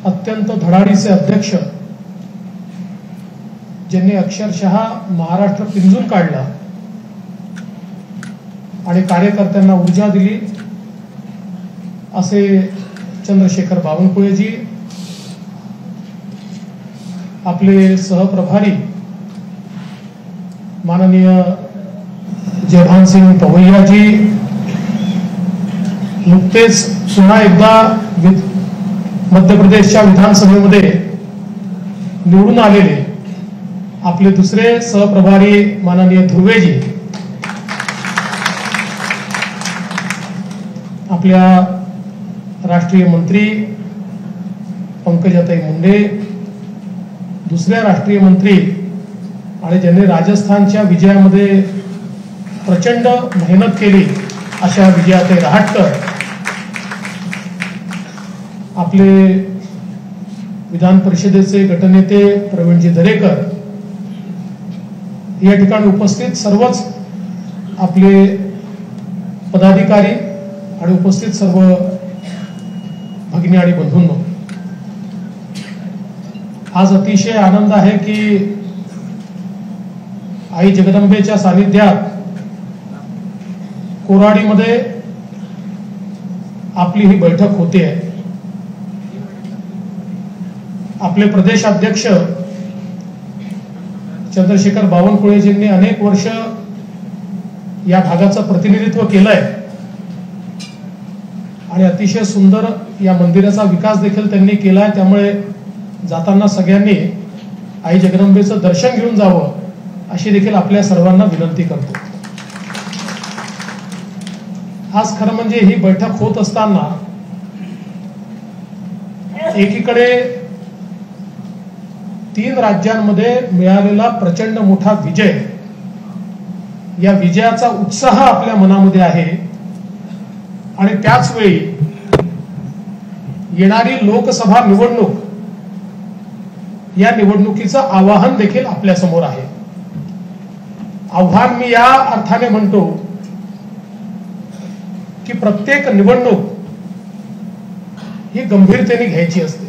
अत्यंत धडाडीचे अध्यक्ष ज्यांनी अक्षरशः महाराष्ट्र पिंजून काढला आणि कार्यकर्त्यांना ऊर्जा दिली असे चंद्रशेखर बावनकुळेजी, आपले सहप्रभारी माननीय जयभानसिंग पवैया जी, नुकतेच पुन्हा एकदा मध्य प्रदेशच्या विधानसभेमध्ये निवडून आलेले आपले दुसरे सहप्रभारी माननीय ध्रुवेजी, आपल्या राष्ट्रीय मंत्री पंकजाताई मुंडे, दुसऱ्या राष्ट्रीय मंत्री आणि ज्यांनी राजस्थानच्या विजयामध्ये प्रचंड मेहनत केली अशा विजयाताई रहाटकर, आपले विधान परिषदेचे गटनेते प्रवीणजी दरेकर, या ठिकाणी उपस्थित सर्वच आपले पदाधिकारी आणि उपस्थित सर्व भगिनी आणि बंधूंनो, आज अतिशय आनंद आहे की आई जगदंबेच्या सानिध्यात कोराडीमध्ये आपली ही बैठक होते आहे. आपले प्रदेशाध्यक्ष चंद्रशेखर बावनकुळेजींनी अनेक वर्ष या भागाचं प्रतिनिधित्व केलंय आणि अतिशय सुंदर या मंदिराचा विकास देखील त्यांनी केलाय. त्यामुळे जाताना सगळ्यांनी आई जगदंबेचं दर्शन घेऊन जावं अशी देखील आपल्या सर्वांना विनंती करतो. आज खरं म्हणजे ही बैठक होत असताना एकीकडे 3 राज्यांमध्ये मिळालेला प्रचंड मोठा विजय, या विजयाचा उत्साह आपल्या मनामध्ये आहे आणि त्याच वेळी येणारी लोकसभा निवडणूक, या निवडणुकीचं आवाहन देखील आपल्या समोर आहे. आव्हान मी या अर्थाने म्हणतो की प्रत्येक निवडणूक ही गंभीरतेने घ्यायची असते.